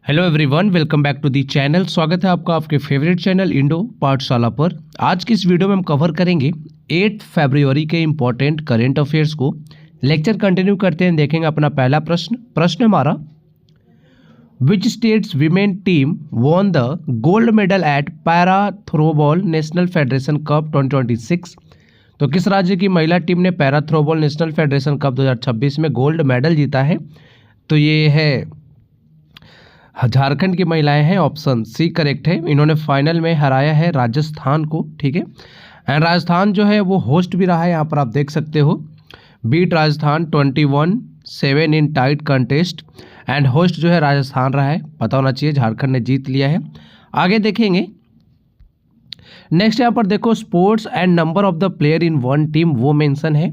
Hello everyone, welcome back to the channel. स्वागत है आपका आपके फेवरेट चैनल इंडो पाठशाला पर। आज की इस वीडियो में हम कवर करेंगे 8 फरवरी के इंपॉर्टेंट करेंट अफेयर्स को। लेक्चर कंटिन्यू करते हैं, देखेंगे अपना पहला प्रश्न हमारा, which states women team won the gold medal at para throwball national federation cup 2026। तो किस राज्य की महिला टीम ने para throwball national federation cup 2026 में गोल्ड मेडल जीता है? तो ये है झारखंड की महिलाएं हैं, ऑप्शन सी करेक्ट है। इन्होंने फाइनल में हराया है राजस्थान को, ठीक है। एंड राजस्थान जो है वो होस्ट भी रहा है, यहाँ पर आप देख सकते हो, beat Rajasthan 21-7 in tight contest. And host जो है राजस्थान रहा है, पता होना चाहिए, झारखंड ने जीत लिया है। आगे देखेंगे नेक्स्ट, यहाँ पर देखो sports and number of the player in one team वो मेंशन है।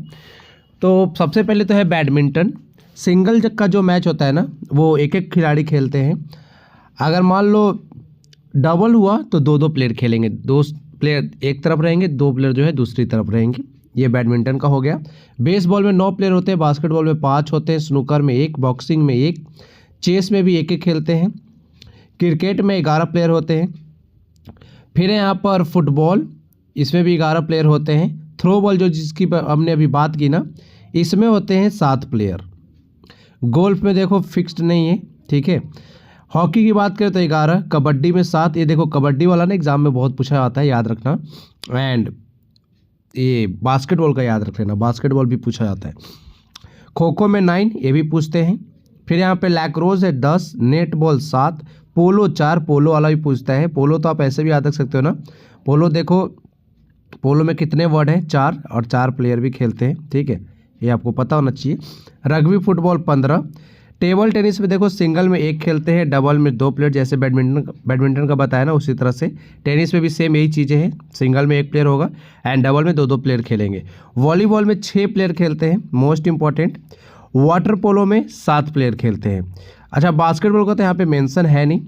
तो सबसे पहले तो है बैडमिंटन। सिंगल का जो मैच होता है ना, वो एक एक खिलाड़ी खेलते हैं। अगर मान लो डबल हुआ तो दो दो प्लेयर खेलेंगे, दो प्लेयर एक तरफ रहेंगे, दो प्लेयर जो है दूसरी तरफ रहेंगे। ये बैडमिंटन का हो गया। बेसबॉल में 9 प्लेयर होते हैं, बास्केटबॉल में 5 होते हैं, स्नूकर में 1, बॉक्सिंग में 1, चेस में भी एक एक खेलते हैं, क्रिकेट में 11 प्लेयर होते हैं। फिर यहाँ पर फुटबॉल, इसमें भी 11 प्लेयर होते हैं। थ्रो बॉल जो जिसकी हमने अभी बात की ना, इसमें होते हैं 7 प्लेयर। गोल्फ में देखो फिक्स्ड नहीं है, ठीक है। हॉकी की बात करें तो 11, कबड्डी में 7। ये देखो कबड्डी वाला ना एग्जाम में बहुत पूछा जाता है, याद रखना। एंड ये बास्केटबॉल का याद रख लेना, बास्केटबॉल भी पूछा जाता है। खो खो में 9, ये भी पूछते हैं। फिर यहाँ पे लैक्रोस है 10, नेट बॉल 7, पोलो 4, पोलो वाला भी पूछता है। पोलो तो आप ऐसे भी याद रख सकते हो ना। पोलो देखो, पोलो में कितने वर्ड हैं? 4, और 4 प्लेयर भी खेलते हैं, ठीक है, ये आपको पता होना चाहिए। Rugby football 15। टेबल टेनिस में देखो सिंगल में 1 खेलते हैं, डबल में 2 प्लेयर, जैसे बैडमिंटन का बताया ना उसी तरह से टेनिस में भी सेम यही चीज़ें हैं। सिंगल में 1 प्लेयर होगा एंड डबल में 2 प्लेयर खेलेंगे। वॉलीबॉल में 6 प्लेयर खेलते हैं, मोस्ट इंपॉर्टेंट। वाटर पोलो में 7 प्लेयर खेलते हैं। अच्छा, बास्केटबॉल का तो यहाँ पे मेंशन है नहीं।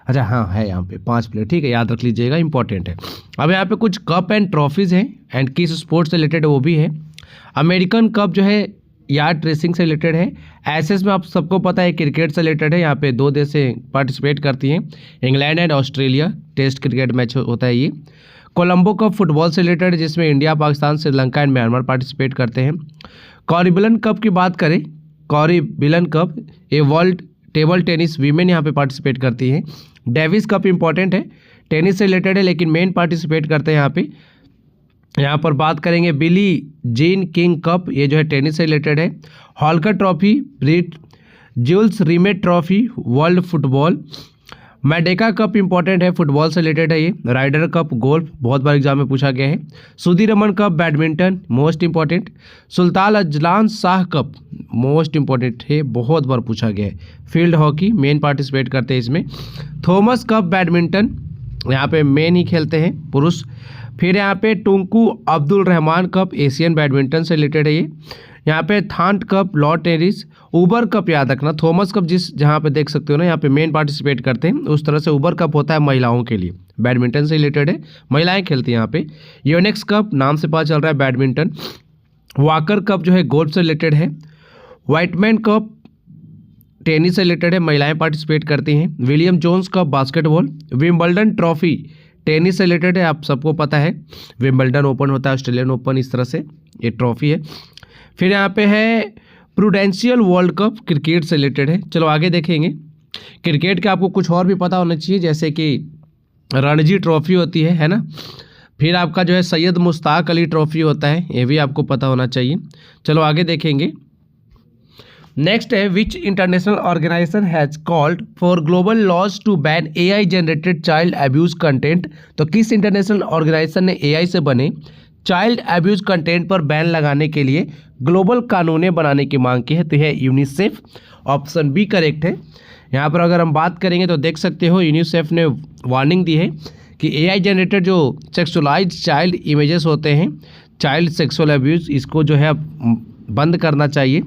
अच्छा हाँ है, यहाँ पे 5 प्लेयर, ठीक है, याद रख लीजिएगा, इंपॉर्टेंट है। अब यहाँ पे कुछ कप एंड ट्रॉफीज़ हैं एंड किस स्पोर्ट्स से रिलेटेड वो भी है। अमेरिकन कप जो है यार्ड रेसिंग से रिलेटेड है। एसएस में आप सबको पता है क्रिकेट से रिलेटेड है। यहाँ पे 2 देशें पार्टिसिपेट करती हैं, England and Australia. Test cricket match होता है ये। कोलंबो कप फुटबॉल से रिलेटेड है, जिसमें India, Pakistan, Sri Lanka and Myanmar participate करते हैं। कॉरिबिलन कप की बात करें, कॉरिबिलन कप ये वर्ल्ड टेबल टेनिस वीमेन यहाँ पे पार्टिसिपेट करती हैं। डेविस कप इंपॉर्टेंट है, टेनिस से रिलेटेड है, लेकिन मेन पार्टिसिपेट करते हैं यहाँ पे। यहाँ पर बात करेंगे बिली जीन किंग कप, ये जो है टेनिस से रिलेटेड है। हॉलकर ट्रॉफी, ब्रिट Jules Rimet trophy, world football. Merdeka cup important है, फुटबॉल से रिलेटेड है ये। राइडर कप गोल्फ, बहुत बार एग्जाम में पूछा गया है। Sudirman cup badminton, most important. Sultan Azlan Shah cup, most important है, बहुत बार पूछा गया है। फील्ड हॉकी, मेन पार्टिसिपेट करते हैं इसमें। थॉमस कप बैडमिंटन, यहाँ पे मेन ही खेलते हैं, पुरुष। फिर यहाँ पे टुंकू Abdul Rahman cup, Asian badminton से रिलेटेड है ये। यहाँ पे थांट कप, लॉ टेनिस। उबर कप याद रखना, थॉमस कप जहाँ पे देख सकते हो ना, यहाँ पे मेन पार्टिसिपेट करते हैं, उस तरह से उबर कप होता है महिलाओं के लिए, बैडमिंटन से रिलेटेड है, महिलाएं खेलती हैं यहाँ पे। योनेक्स कप, नाम से पता चल रहा है बैडमिंटन। वॉकर कप जो है गोल्फ से रिलेटेड है। व्हाइटमैन कप टेनिस से रिलेटेड है, महिलाएं पार्टिसिपेट करती हैं। William Jones cup basketball. Wimbledon trophy tennis से रिलेटेड है, आप सबको पता है, विंबलडन ओपन होता है, ऑस्ट्रेलियन ओपन, इस तरह से ये ट्रॉफी है। फिर यहाँ पे है प्रूडेंशियल वर्ल्ड कप, क्रिकेट से रिलेटेड है। चलो आगे देखेंगे। क्रिकेट का आपको कुछ और भी पता होना चाहिए, जैसे कि रणजी ट्रॉफी होती है ना। फिर आपका जो है सैयद मुश्ताक अली ट्रॉफी होता है, ये भी आपको पता होना चाहिए। चलो आगे देखेंगे। नेक्स्ट है, which international organisation has called for global laws to ban AI generated child abuse content. तो किस इंटरनेशनल ऑर्गेनाइजेशन ने AI से बने चाइल्ड अब्यूज कंटेंट पर बैन लगाने के लिए ग्लोबल कानूनें बनाने की मांग की है? तो यह यूनिसेफ, ऑप्शन बी करेक्ट है। यहाँ पर अगर हम बात करेंगे तो देख सकते हो यूनिसेफ ने वार्निंग दी है कि AI जनरेटेड जो सेक्सुअलाइज्ड चाइल्ड इमेजेस होते हैं, चाइल्ड सेक्सुअल अब्यूज़, इसको जो है बंद करना चाहिए।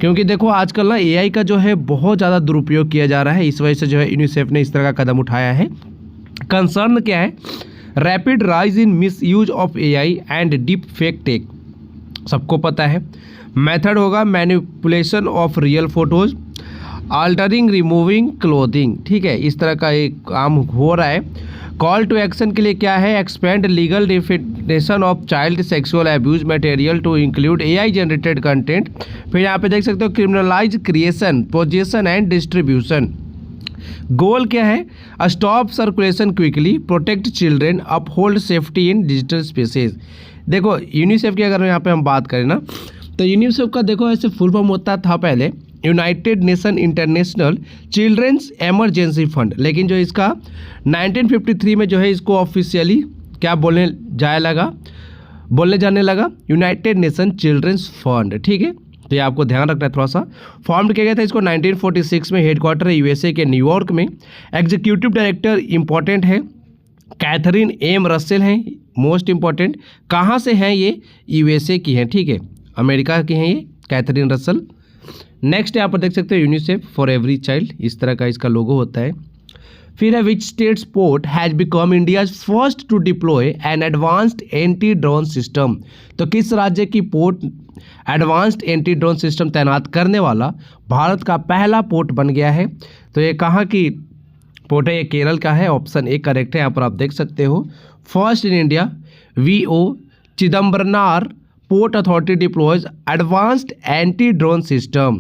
क्योंकि देखो आजकल ना AI का जो है बहुत ज़्यादा दुरुपयोग किया जा रहा है, इस वजह से जो है यूनिसेफ ने इस तरह का कदम उठाया है। कंसर्न क्या है? Rapid rise in misuse of AI and deep fake tech, सबको पता है। मेथड होगा manipulation of real photos. Altering removing clothing, ठीक है, इस तरह का एक काम हो रहा है। कॉल टू एक्शन के लिए क्या है, expand legal definition of child sexual abuse material to include AI generated content. फिर यहाँ पे देख सकते हो criminalise creation, possession and distribution. Goal क्या है, stop circulation quickly, protect children, uphold safety in digital spaces. देखो यूनिसेफ की अगर यहाँ पे हम बात करें ना, तो यूनिसेफ का देखो ऐसे फुल फॉर्म होता था पहले United Nation International Children's Emergency Fund, लेकिन जो इसका 1953 में जो है इसको ऑफिशियली क्या बोलने जाने लगा, यूनाइटेड नेशन चिल्ड्रंस फंड, ठीक है। तो ये आपको ध्यान रखना है थोड़ा सा। फॉर्म किया गया था इसको 1946 में, हेडक्वार्टर है USA के न्यूयॉर्क में। एग्जीक्यूटिव डायरेक्टर इंपॉर्टेंट है कैथरीन एम रसेल हैं, मोस्ट इंपॉर्टेंट। कहाँ से हैं ये, USA की हैं, ठीक है, अमेरिका की हैं ये कैथरीन रसेल। नेक्स्ट यहाँ पर देख सकते हो यूनिसेफ फॉर एवरी चाइल्ड, इस तरह का इसका लोगो होता है। फिर है which state's port has become India's first to deploy an advanced anti drone system. तो किस राज्य की port advanced anti drone system तैनात करने वाला भारत का पहला पोर्ट बन गया है। तो ये कहाँ की पोर्ट है, ये केरल का है, ऑप्शन ए करेक्ट है। यहाँ पर आप देख सकते हो first in India VO Chidambaranar port authority deploys advanced anti drone system.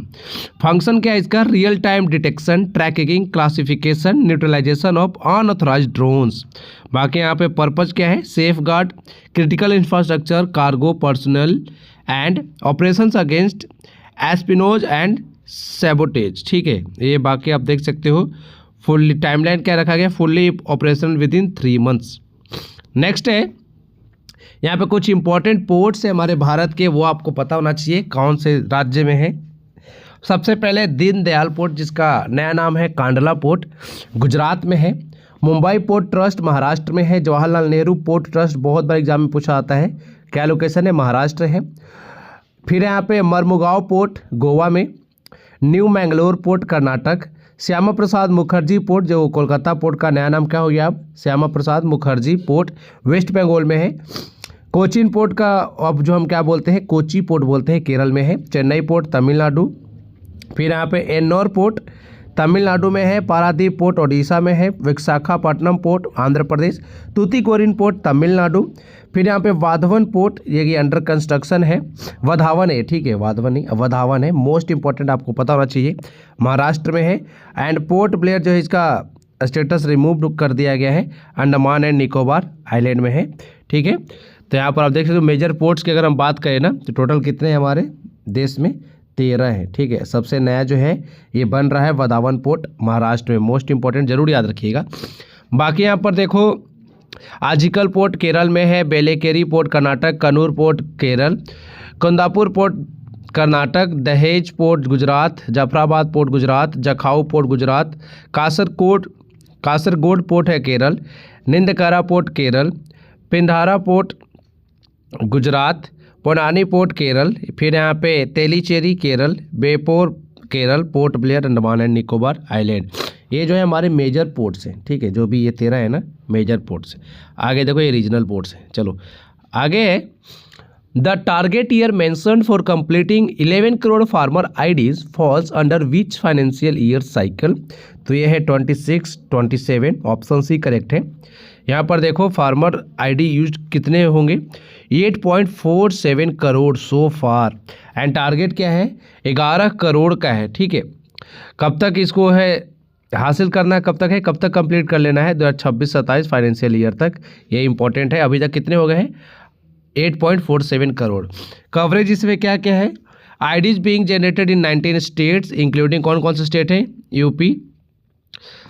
Function क्या है इसका, real time detection, tracking, classification, neutralisation of unauthorised drones. बाकी यहाँ पे पर्पज क्या है, safeguard critical infrastructure, cargo, personnel and operations against espionage and sabotage, ठीक है। ये बाकी आप देख सकते हो फुल्ली टाइमलाइन क्या रखा गया, fully operational with in 3 months। Next है यहाँ पे कुछ इंपॉर्टेंट पोर्ट्स है हमारे भारत के, वो आपको पता होना चाहिए कौन से राज्य में है। सबसे पहले दीनदयाल पोर्ट, जिसका नया नाम है कांडला पोर्ट, गुजरात में है। मुंबई पोर्ट ट्रस्ट महाराष्ट्र में है। जवाहरलाल नेहरू पोर्ट ट्रस्ट बहुत बार एग्जाम में पूछा आता है, क्या लोकेशन है, महाराष्ट्र है। फिर यहाँ पे मर्मुगांव पोर्ट गोवा में, new Mangalore port Karnataka, Shyama Prasad Mukherjee port जो कोलकाता पोर्ट का नया नाम क्या हो गया अब, श्यामा प्रसाद मुखर्जी पोर्ट वेस्ट बंगाल में है। कोचीन पोर्ट का अब जो हम क्या बोलते हैं, कोची पोर्ट बोलते हैं, केरल में है। चेन्नई पोर्ट तमिलनाडु। फिर यहाँ पे एन्नौर पोर्ट तमिलनाडु में है। पारादीप पोर्ट ओडिशा में है। विशाखापट्टनम पोर्ट आंध्र प्रदेश। तूतीकोरिन पोर्ट तमिलनाडु। फिर यहाँ पे वाधवन पोर्ट, ये अंडर कंस्ट्रक्शन है। वधावन है, ठीक है, वाधवन नहीं वधावन है, मोस्ट इंपॉर्टेंट आपको पता होना चाहिए, महाराष्ट्र में है। एंड पोर्ट ब्लेयर जो है इसका स्टेटस रिमूव कर दिया गया है, अंडमान एंड निकोबार आइलैंड में है, ठीक है। तो यहाँ पर आप देख सकते हो मेजर पोर्ट्स की अगर हम बात करें ना, तो टोटल कितने हैं हमारे देश में, 13 है, ठीक है। सबसे नया जो है ये बन रहा है वधावन पोर्ट महाराष्ट्र में, मोस्ट इंपॉर्टेंट जरूर याद रखिएगा। बाकी यहाँ पर देखो आजिकल पोर्ट केरल में है, Belekeri port Karnataka, Kannur port Kerala, Kundapur port Karnataka, Dahej port Gujarat, Jafrabad port Gujarat, Jakhau port Gujarat, Kasaragod port है Kerala, Neendakara port Kerala, Pindhara port Gujarat, Ponnani port Kerala. फिर यहाँ पे तेलीचेरी केरल, बेपोर केरल, पोर्ट ब्लेयर अंडमान एंड निकोबार आइलैंड। ये जो है हमारे मेजर पोर्ट्स हैं, ठीक है, जो भी ये 13 है ना मेजर पोर्ट्स। आगे देखो ये रीजनल पोर्ट्स हैं। चलो आगे है the target year mentioned for completing 11 crore farmer IDs falls under which financial year cycle. तो ये है 26-27, ऑप्शन सी करेक्ट है। यहाँ पर देखो फार्मर आईडी यूज कितने होंगे, 8.47 करोड़ सो फार। एंड टारगेट क्या है, 11 करोड़ का है, ठीक है। कब तक इसको है हासिल करना है, कब तक है, कब तक कंप्लीट कर लेना है, 2026-27 फाइनेंशियल ईयर तक, ये इंपॉर्टेंट है। अभी तक कितने हो गए हैं, 8.47 करोड़। कवरेज इसमें क्या क्या है, IDs being generated in 19 states including कौन कौन से स्टेट हैं, UP,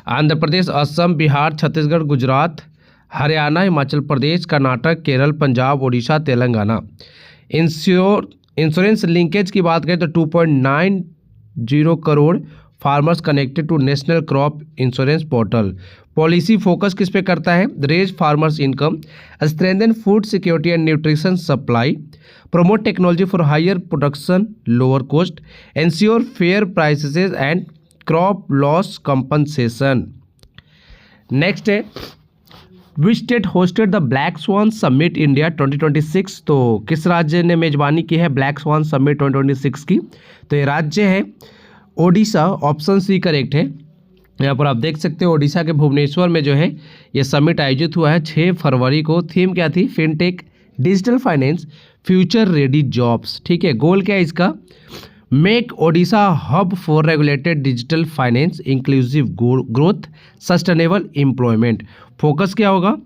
Andhra Pradesh, Assam, Bihar, Chhattisgarh, Gujarat, Haryana, Himachal Pradesh, Karnataka, Kerala, Punjab, Odisha, Telangana. Insurance linkage की बात करें तो 2.90 crore farmers connected to national crop insurance portal. Policy focus किस पे करता है, raise farmers income, strengthen food security and nutrition supply, promote technology for higher production lower cost, ensure fair prices and crop loss compensation. Next है which state hosted the Black Swan Summit India 2026। तो किस राज्य ने मेजबानी की है black Swan summit 2026 की, तो ये राज्य है ओडिशा, ऑप्शन सी करेक्ट है। यहाँ पर आप देख सकते हो ओडिशा के भुवनेश्वर में जो है ये समिट आयोजित हुआ है 6 फरवरी को। थीम क्या थी? Fintech, digital finance, future ready jobs. ठीक है, गोल क्या है इसका? Make Odisha hub for regulated digital finance, inclusive growth, sustainable employment. Focus क्या होगा?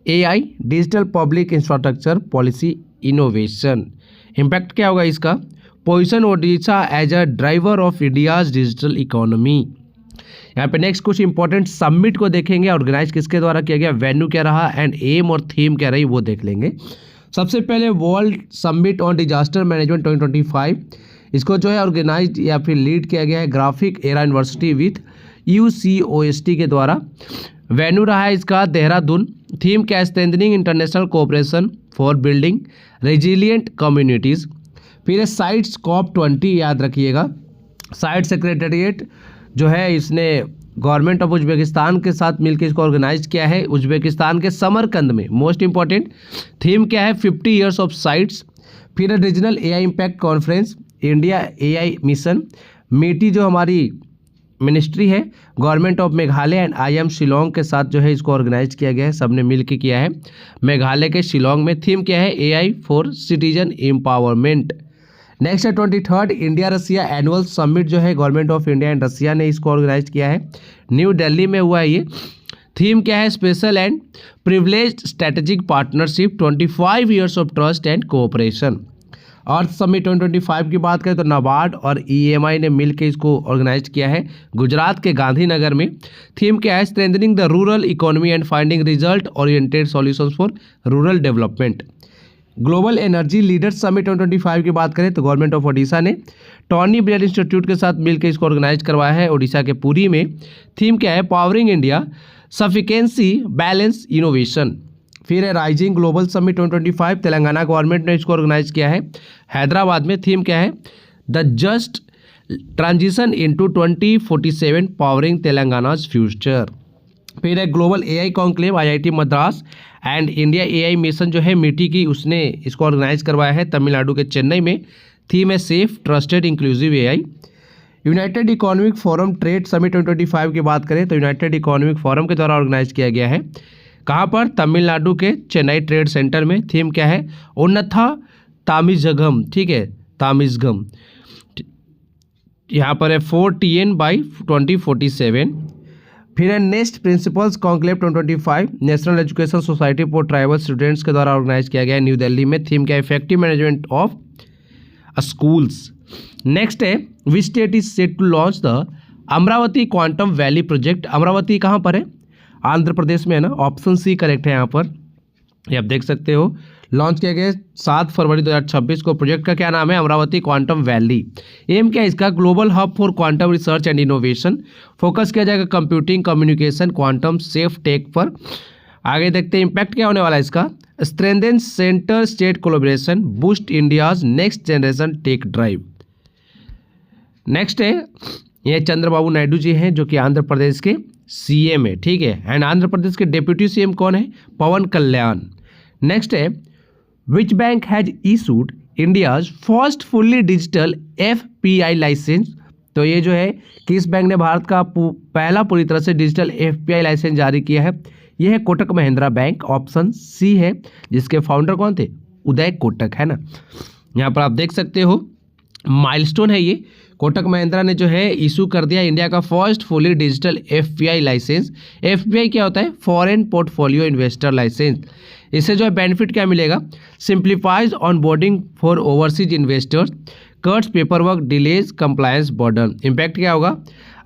AI, digital public infrastructure, policy innovation. Impact क्या होगा इसका? Position Odisha as a driver of India's digital economy. यहाँ पे नेक्स्ट कुछ इंपॉर्टेंट समिट को देखेंगे, ऑर्गेनाइज किसके द्वारा किया गया, वेन्यू क्या रहा, एंड एम और थीम क्या रही वो देख लेंगे। सबसे पहले world summit on disaster management 2025, इसको जो है ऑर्गेनाइज या फिर लीड किया गया है graphic era university with UCOST के द्वारा। वेन्यू रहा है इसका देहरादून। थीम क्या है? Strengthening international cooperation for building resilient communities. फिर साइट्स COP20 याद रखिएगा। साइट सेक्रेटरीट जो है इसने गवर्नमेंट ऑफ उज्बेकिस्तान के साथ मिलकर इसको ऑर्गेनाइज किया है उज्बेकिस्तान के समरकंद में। मोस्ट इंपॉर्टेंट थीम क्या है? 50 ईयर्स ऑफ साइट्स। फिर regional AI impact conference, India AI mission. मीटी जो हमारी मिनिस्ट्री है government of Meghalaya and IIM Shillong के साथ जो है इसको ऑर्गेनाइज किया गया है, सबने मिलकर किया है मेघालय के शिलोंग में। थीम क्या है? AI for citizen empowerment. Next है 23rd India Russia annual summit जो है government of India and Russia ने इसको ऑर्गेनाइज किया है, न्यू दिल्ली में हुआ है ये। थीम क्या है? Special and privileged strategic partnership, 25 years of trust and cooperation. Earth summit 2025 की बात करें तो नाबार्ड और EMI ने मिलकर इसको ऑर्गेनाइज किया है गुजरात के गांधीनगर में। थीम क्या है? Strengthening the rural economy and finding result oriented solutions for rural development. Global energy leaders summit 2025 की बात करें तो गवर्नमेंट ऑफ ओडिशा ने टॉनी ब्लेयर इंस्टीट्यूट के साथ मिलकर इसको ऑर्गेनाइज करवाया है ओडिशा के पुरी में। थीम क्या है? Powering India, sufficiency, balance, innovation. फिर है Rising Global Summit 2025, Telangana government ने इसको ऑर्गेनाइज किया है हैदराबाद में। थीम क्या है? The just transition into 2047 powering Telangana's future. फिर है global AI conclave, IIT Madras and India AI mission जो है मीटी की, उसने इसको ऑर्गेनाइज करवाया है तमिलनाडु के चेन्नई में। थीम है safe, trusted, inclusive AI। United economic forum trade summit 2025 की बात करें तो यूनाइटेड इकोनॉमिक फोरम के द्वारा ऑर्गेनाइज किया गया है। कहाँ पर? तमिलनाडु के चेन्नई ट्रेड सेंटर में। थीम क्या है? उन्नथा तामिजगम। ठीक है, तामिजगम। यहाँ पर है 4TN/2047। फिर है next principles conclave 2025, national education society for tribal students के द्वारा ऑर्गेनाइज किया गया है न्यू दिल्ली में। थीम क्या है? Effective management of schools. Next है which state is set to launch the Amaravati quantum valley project. Amaravati कहाँ पर है? आंध्र प्रदेश में है ना, ऑप्शन सी करेक्ट है यहाँ पर। ये आप देख सकते हो लॉन्च किया गया 7 फरवरी 2026 को। प्रोजेक्ट का क्या नाम है? Amravati quantum valley. एम क्या है इसका? Global hub for quantum research and innovation. Focus किया जाएगा computing, communication, quantum safe tech पर। आगे देखते हैं इम्पैक्ट क्या होने वाला है इसका। Strengthen centre state collaboration, boost India's next generation tech drive. Next है ये चंद्रबाबू नायडू जी हैं जो कि आंध्र प्रदेश के CM है, ठीक है। एंड आंध्र प्रदेश के डिप्यूटी CM कौन है? पवन कल्याण। नेक्स्ट है which bank has issued India's first fully digital FPI licence. तो ये जो है किस बैंक ने भारत का पहला पूरी तरह से डिजिटल FPI लाइसेंस जारी किया है? ये है Kotak Mahindra bank, option C है, जिसके फाउंडर कौन थे? उदय कोटक, है ना। यहाँ पर आप देख सकते हो माइलस्टोन है ये। कोटक महिंद्रा ने जो है इशू कर दिया इंडिया का first fully digital FPI licence. FPI क्या होता है? Foreign portfolio investor licence. इससे जो है बेनिफिट क्या मिलेगा? Simplifies onboarding for overseas investors, cuts paperwork, delays compliance burden. Impact क्या होगा?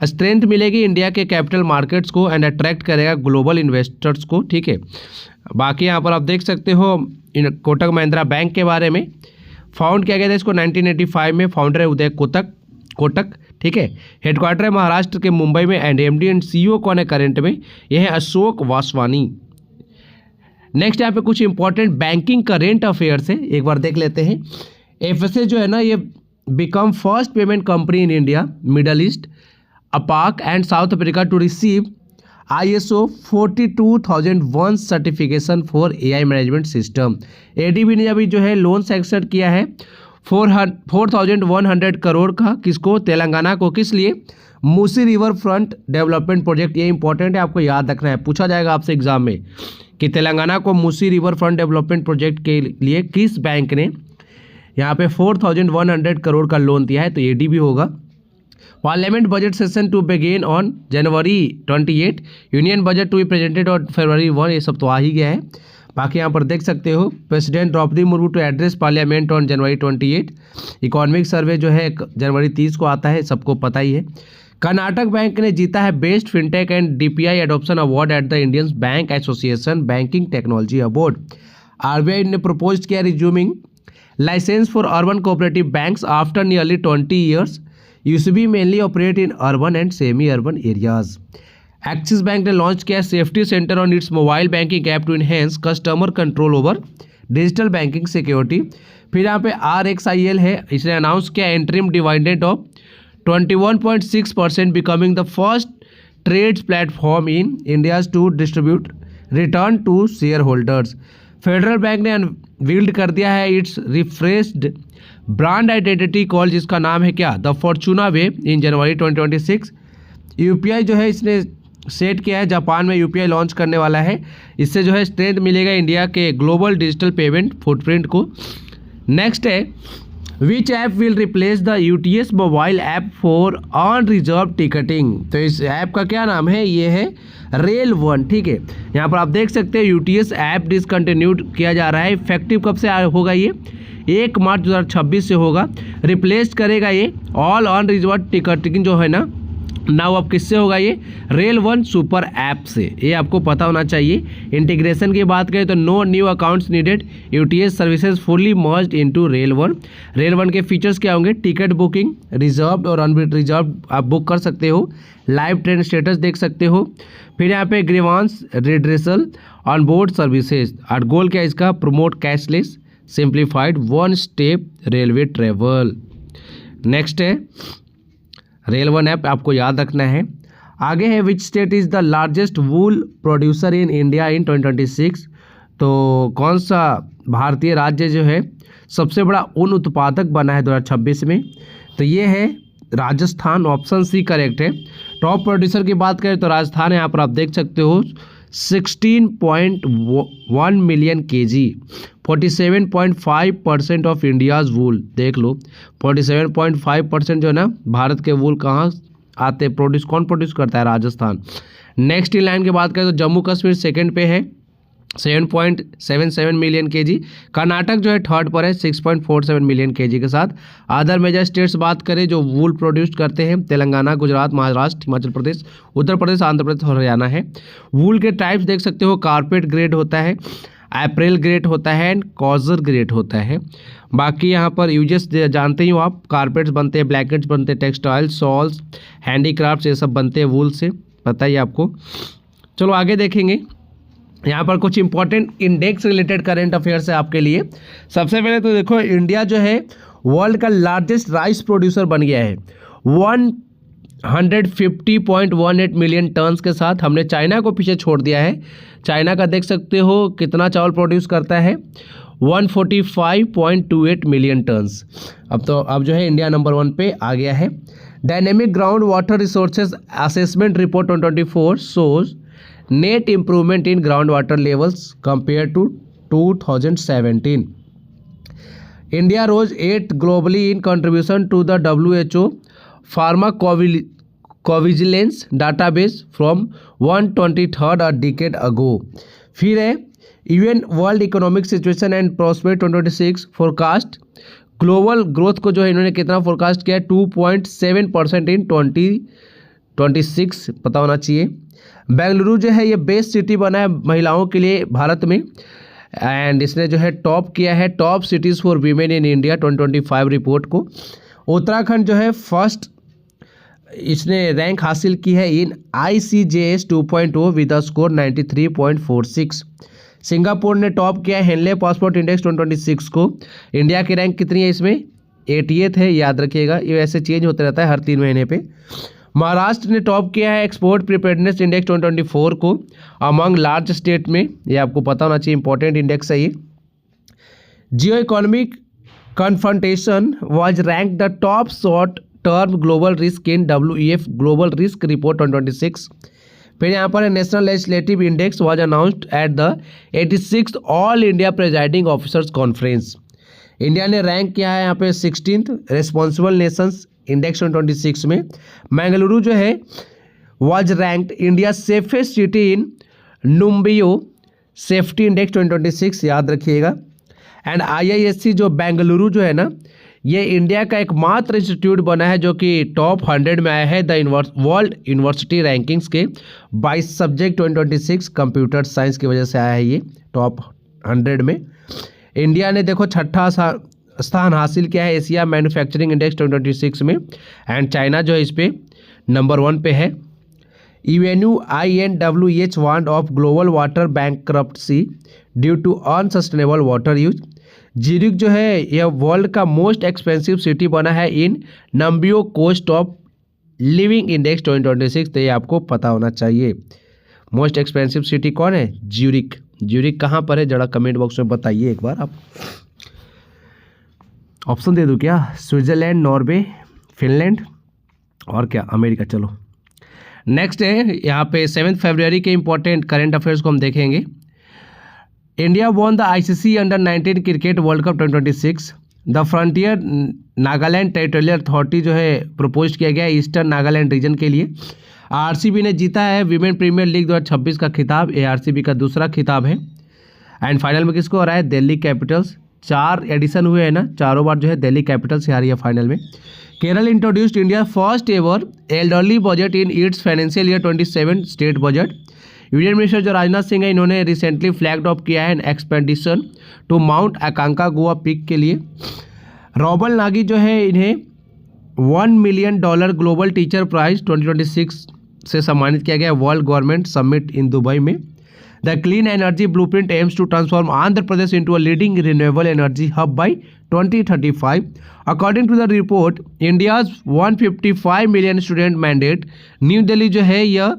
स्ट्रेंथ मिलेगी इंडिया के कैपिटल मार्केट्स को एंड अट्रैक्ट करेगा ग्लोबल इन्वेस्टर्स को, ठीक है। बाकी यहाँ पर आप देख सकते हो कोटक महिंद्रा बैंक के बारे में। फाउंड किया गया था इसको 1985 में। फाउंडर है उदय कोटक, ठीक है। हेडक्वार्टर है महाराष्ट्र के मुंबई में एंड MD एंड CEO कौन है करंट में? यह है अशोक वासवानी। नेक्स्ट यहाँ पे कुछ इंपॉर्टेंट बैंकिंग करेंट अफेयर्स है, एक बार देख लेते हैं। FSA जो है ना ये become first payment company in India, Middle East, APAC and South Africa to receive ISO 42001 certification for AI management system. ADB ने अभी जो है लोन सैंक्शन किया है 4,100 करोड़ का किसको, तेलंगाना को, किस लिए, Musi river front development project. ये इंपॉर्टेंट है, आपको याद रखना है, पूछा जाएगा आपसे एग्जाम में कि तेलंगाना को Musi river front development project के लिए किस बैंक ने यहाँ पे 4,100 करोड़ का लोन दिया है, तो एडीबी होगा। Parliament budget session to begin on January 28, union budget to be presented on February 1, ये सब तो आ ही गया है। बाकी यहाँ पर देख सकते हो, president Droupadi Murmu to address parliament on January 28। Economic survey जो है जनवरी 30 को आता है, सबको पता ही है। कर्नाटक बैंक ने जीता है best fintech and DPI adoption award at the Indian Bank Association banking technology award. RBI ने प्रपोज किया resuming licence for urban cooperative banks after nearly 20 years, UCB mainly operate in urban and semi urban areas. Axis bank ने launch किया safety centre on its mobile banking app to enhance customer control over digital banking security. फिर यहाँ पे RXIL है, इसने announce किया interim dividend of 21.6%, becoming the first TReDS platform in India to distribute return to shareholders. Federal Bank ने अनवील्ड कर दिया है its refreshed brand identity call, जिसका नाम है क्या, the Fortuna way, in January 2026। UPI जो है इसने सेट किया है, जापान में यूपीआई लॉन्च करने वाला है, इससे जो है स्ट्रेंथ मिलेगा इंडिया के ग्लोबल डिजिटल पेमेंट फुटप्रिंट को। नेक्स्ट है which app will replace the UTS mobile app for unreserved ticketing. तो इस ऐप का क्या नाम है, ये है रेल वन। ठीक है, यहाँ पर आप देख सकते हैं यूटीएस ऐप डिसकंटिन्यूड किया जा रहा है। इफेक्टिव कब से होगा, ये 1 मार्च 2026 से होगा। रिप्लेस करेगा ये ऑल अनरिजर्व टिकटिंग जो है ना, नाउ अब किससे होगा, ये रेल वन सुपर ऐप से, ये आपको पता होना चाहिए। इंटीग्रेशन की बात करें तो no new accounts needed, UTS services fully merged into rail one. Rail one के फीचर्स क्या होंगे, टिकट बुकिंग, रिजर्व्ड और अनरिजर्व्ड आप बुक कर सकते हो, लाइव ट्रेन स्टेटस देख सकते हो। फिर यहाँ पे grievance redressal on board services, और गोल क्या है इसका, promote cashless simplified one step railway travel. Next है रेल वन ऐप, आपको याद रखना है। आगे है which state is the largest wool producer in India in 2026। तो कौन सा भारतीय राज्य जो है सबसे बड़ा ऊन उत्पादक बना है 2026 में, तो ये है राजस्थान, ऑप्शन सी करेक्ट है। टॉप प्रोड्यूसर की बात करें तो राजस्थान है, यहाँ पर आप देख सकते हो 16.1 मिलियन kg, 47.5% ऑफ इंडियाज़ वूल। देख लो 47.5% जो है ना भारत के वूल कहाँ आते हैं, प्रोड्यूस कौन प्रोड्यूस करता है, राजस्थान। नेक्स्ट इन लाइन की बात करें तो जम्मू कश्मीर सेकंड पे है 7.77 मिलियन kg। कर्नाटक जो है थर्ड पर है 6.47 मिलियन kg के साथ। अदर मेजर स्टेट्स बात करें जो वूल प्रोड्यूस करते हैं, तेलंगाना, गुजरात, महाराष्ट्र, हिमाचल प्रदेश, उत्तर प्रदेश, आंध्र प्रदेश और हरियाणा है। वूल के टाइप्स देख सकते हो, कारपेट ग्रेड होता है, अप्रैल ग्रेड होता है एंड कॉजर ग्रेड होता है। बाकी यहाँ पर यूजेस जानते ही हो आप, कारपेट्स बनते हैं, ब्लैंकेट्स बनते हैं, टेक्सटाइल, शॉल्स, हैंडीक्राफ्ट्स, ये सब बनते हैं वूल से, पता ही आपको। चलो आगे देखेंगे, यहाँ पर कुछ important index related current affairs है आपके लिए। सबसे पहले तो देखो, इंडिया जो है वर्ल्ड का लार्जेस्ट राइस प्रोड्यूसर बन गया है 150.18 मिलियन टन्स के साथ। हमने चाइना को पीछे छोड़ दिया है। चाइना का देख सकते हो कितना चावल प्रोड्यूस करता है, 145.28 मिलियन टन्स। अब जो है इंडिया नंबर 1 पे आ गया है। Dynamic ground water resources assessment report 2024 shows net improvement in ground water levels compare to 2017। India rose 8 globally in contribution to the WHO pharmacovigilance database from 123rd a decade ago. फिर है UN world economic situation and prosperity 2026 forecast. Global growth को जो है इन्होंने कितना forecast किया है, 2.7% इन 2026, पता होना चाहिए। बेंगलुरु जो है ये बेस्ट सिटी बना है महिलाओं के लिए भारत में, एंड इसने जो है टॉप किया है top cities for women in India 2025 report को। उत्तराखंड जो है फर्स्ट इसने रैंक हासिल की है इन ICJS 2.0 with a score 93.46। Singapore ने टॉप किया है हेनले पासपोर्ट इंडेक्स 2026 को। इंडिया की रैंक कितनी है इसमें, 88th है, याद रखिएगा, ये वैसे चेंज होता रहता है हर 3 महीने पे। महाराष्ट्र ने टॉप किया है एक्सपोर्ट प्रिपेयर्डनेस इंडेक्स 2024 को अमंग लार्ज स्टेट में, ये आपको पता होना चाहिए, इंपॉर्टेंट इंडेक्स है ये। जियो economic confrontation was ranked the top short-term global risk in WEF Global Risk Report 2026. फिर यहाँ पर national legislative index was announced at the 86th all India presiding officers conference. India ने रैंक किया है यहाँ पे 16th रिस्पॉन्सिबल नेशंस इंडेक्स 2026 में। बेंगलुरु जो है was ranked India safest city in Numbeo safety index 2026, याद रखिएगा। एंड IISc जो बेंगलुरु जो है ना, ये इंडिया का एकमात्र इंस्टीट्यूट बना है जो कि टॉप 100 में आया है द वर्ल्ड यूनिवर्सिटी रैंकिंग्स के 22 सब्जेक्ट 2026 कंप्यूटर साइंस की वजह से आया है ये टॉप 100 में। इंडिया ने देखो छठा स्थान हासिल किया है एशिया मैन्युफैक्चरिंग इंडेक्स 2026 में। एंड चाइना जो है इस पे नंबर 1 पे है। UNWH warned of global water bankruptcy due to unsustainable water use. Zurich जो है यह वर्ल्ड का मोस्ट एक्सपेंसिव सिटी बना है इन नंबियो कोस्ट ऑफ लिविंग इंडेक्स 2026, तो ये आपको पता होना चाहिए। मोस्ट एक्सपेंसिव सिटी कौन है? ज्यूरिख। ज्यूरिख कहाँ पर है जरा कमेंट बॉक्स में बताइए एक बार आप। ऑप्शन दे दूँ क्या? स्विट्जरलैंड, नॉर्वे, फिनलैंड और क्या अमेरिका। चलो नेक्स्ट है यहाँ पे 7 फरवरी के इंपॉर्टेंट करेंट अफेयर्स को हम देखेंगे। India won the ICC under-19 cricket world cup 2026। The frontier Nagaland territorial authority जो है प्रपोज किया गया है ईस्टर्न नागालैंड रीजन के लिए। RCB ने जीता है विमेन प्रीमियर लीग 2026 का खिताब, ये RCB का दूसरा खिताब है। एंड फाइनल में किसको हराया है? दिल्ली कैपिटल्स। 4 एडिशन हुए हैं ना, चारों बार जो है दिल्ली कैपिटल्स हारी है फाइनल में। Kerala introduced India first ever elderly budget in its financial year 27 state budget. Union minister जो राजनाथ सिंह है इन्होंने रिसेंटली फ्लैग्ड ऑफ किया है an expedition to Mount Aconcagua peak के लिए। रॉबल नागी जो है इन्हें $1 मिलियन ग्लोबल टीचर प्राइज 2026 से सम्मानित किया गया World Government Summit in Dubai में। The clean energy blueprint aims to transform Andhra Pradesh into a leading renewable energy hub by 2035। According to the report India's 155 million student mandate. New Delhi जो है यह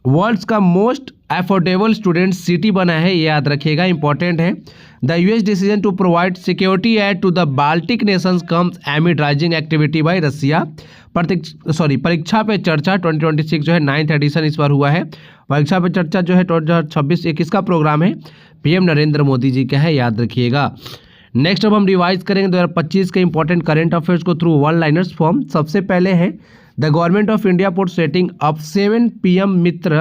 world's का most affordable student city बना है, ये याद रखिएगा, इंपॉर्टेंट है। The US decision to provide security aid to the Baltic nations comes amid rising activity by Russia. Pariksha Pe चर्चा 2026 जो है 9th एडिशन इस बार हुआ है। परीक्षा पे चर्चा जो है 2026 किसका प्रोग्राम है? PM नरेंद्र मोदी जी का है, याद रखिएगा। नेक्स्ट अब हम रिवाइज करेंगे 2025 के इंपॉर्टेंट करेंट अफेयर्स को थ्रू वन लाइनर्स फॉर्म। सबसे पहले है the government of India put setting up 7 PM Mitra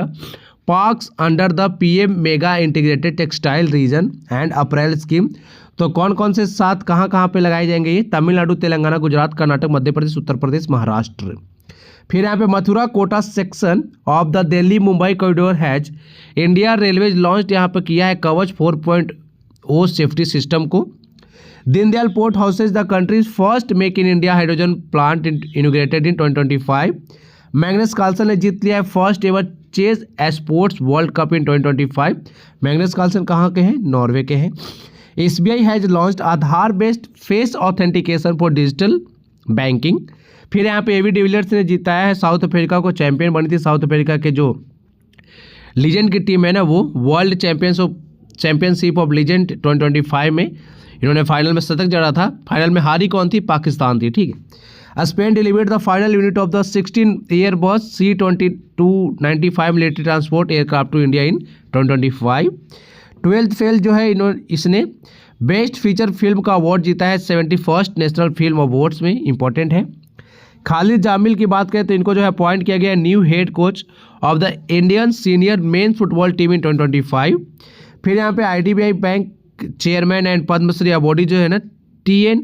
parks under the PM mega integrated textile reason and April scheme. तो कौन कौन से 7 कहाँ कहाँ पे लगाए जाएंगे ये? तमिलनाडु, तेलंगाना, गुजरात, कर्नाटक, मध्य प्रदेश, उत्तर प्रदेश, महाराष्ट्र। फिर यहाँ पे Mathura Kota section of the Delhi Mumbai corridor has India railways launch यहाँ पे किया है कवच 4.0 सेफ्टी सिस्टम को। Deendayal port houses the country's first make in India hydrogen plant inaugurated in 2025। Magnus Carlsen ने जीत लिया है first ever chess sports world cup in 2025। Magnus Carlsen कहाँ के हैं? नॉर्वे के हैं। SBI has launched Aadhaar based face authentication for digital banking. फिर यहाँ पे AB डिविलियर्स ने जिताया है साउथ अफ्रीका को, चैंपियन बनी थी साउथ अफ्रीका के जो लीजेंड की टीम है ना, वो वर्ल्ड चैंपियनशिप ऑफ लीजेंड 2025 में इन्होंने फाइनल में शतक जड़ा था। फाइनल में हारी कौन थी? पाकिस्तान थी, ठीक है। Spain delivered the final unit of the 16 Airbus C-2295 military transport aircraft to India in 2025। 12th fail जो है इसने बेस्ट फीचर फिल्म का अवार्ड जीता है 71st नेशनल फिल्म अवार्ड्स में, इंपॉर्टेंट है। खालिद जामिल की बात करें तो इनको जो है अपॉइंट किया गया new head coach of the Indian senior men's football team in 2025। फिर यहाँ पे IDBI bank chairman and Padmashri awardee जो है ना TN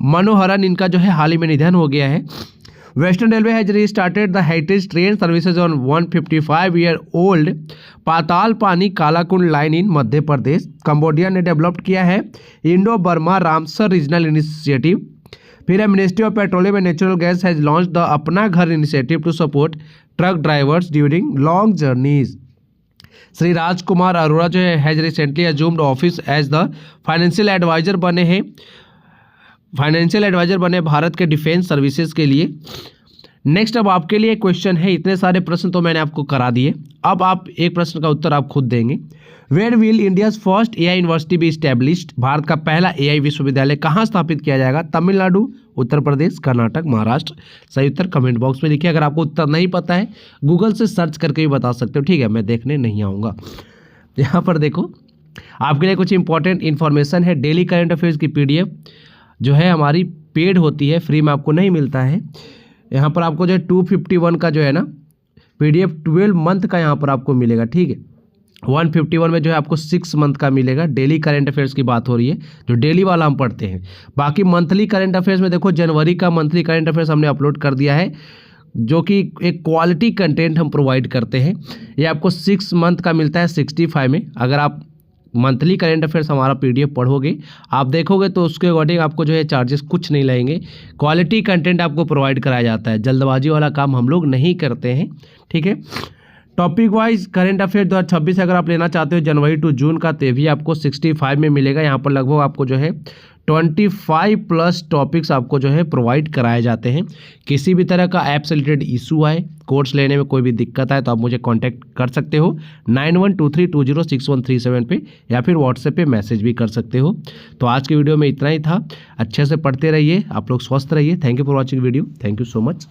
मनोहरन, इनका जो है हाल ही में निधन हो गया है। Western Railway has restarted the heritage train services on 155-year-old Patal Pani Kalakund line in Madhya Pradesh. Cambodia ने डेवलप्ड किया है Indo Burma Ramsar regional initiative. फिर ministry of petroleum and natural gas has launch the Apna Ghar initiative to support truck drivers during long journeys. Shri Rajkumar Arora जो है has recently assumed office as the financial advisor बने भारत के defence services के लिए। Next अब आपके लिए क्वेश्चन है, इतने सारे प्रश्न तो मैंने आपको करा दिए, अब आप एक प्रश्न का उत्तर आप खुद देंगे। Where will India's first AI university be established? Bharat का पहला एआई विश्वविद्यालय कहाँ स्थापित किया जाएगा? तमिलनाडु, उत्तर प्रदेश, कर्नाटक, महाराष्ट्र। सही उत्तर कमेंट बॉक्स में लिखिए। अगर आपको उत्तर नहीं पता है गूगल से सर्च करके भी बता सकते हो, ठीक है, मैं देखने नहीं आऊँगा। यहाँ पर देखो आपके लिए कुछ इंपॉर्टेंट इन्फॉर्मेशन है। डेली करंट अफेयर्स की पीडीएफ जो है हमारी पेड होती है, फ्री में आपको नहीं मिलता है। यहाँ पर आपको जो है 251 का जो है ना पीडीएफ 12 मंथ का यहाँ पर आपको मिलेगा, ठीक है। 151 में जो है आपको 6 मंथ का मिलेगा। डेली करंट अफेयर्स की बात हो रही है, जो डेली वाला हम पढ़ते हैं। बाकी मंथली करंट अफेयर्स में देखो जनवरी का मंथली करंट अफेयर्स हमने अपलोड कर दिया है, जो कि एक क्वालिटी कंटेंट हम प्रोवाइड करते हैं। ये आपको 6 मंथ का मिलता है 65 में। अगर आप मंथली करंट अफेयर्स हमारा पीडीएफ पढ़ोगे, आप देखोगे तो उसके अकॉर्डिंग आपको जो है चार्जेस कुछ नहीं लगेंगे। क्वालिटी कंटेंट आपको प्रोवाइड कराया जाता है, जल्दबाजी वाला काम हम लोग नहीं करते हैं, ठीक है। टॉपिक वाइज करंट अफेयर 2026 अगर आप लेना चाहते हो जनवरी टू जून का, तो भी आपको 65 में मिलेगा। यहाँ पर लगभग आपको जो है 25+ टॉपिक्स आपको जो है प्रोवाइड कराए जाते हैं। किसी भी तरह का ऐप से रिलेटेड इशू आए, कोर्स लेने में कोई भी दिक्कत आए, तो आप मुझे कांटेक्ट कर सकते हो 9123206137 पे, या फिर व्हाट्सएप पे मैसेज भी कर सकते हो। तो आज की वीडियो में इतना ही था। अच्छे से पढ़ते रहिए, आप लोग स्वस्थ रहिए। Thank you for watching video. Thank you so much.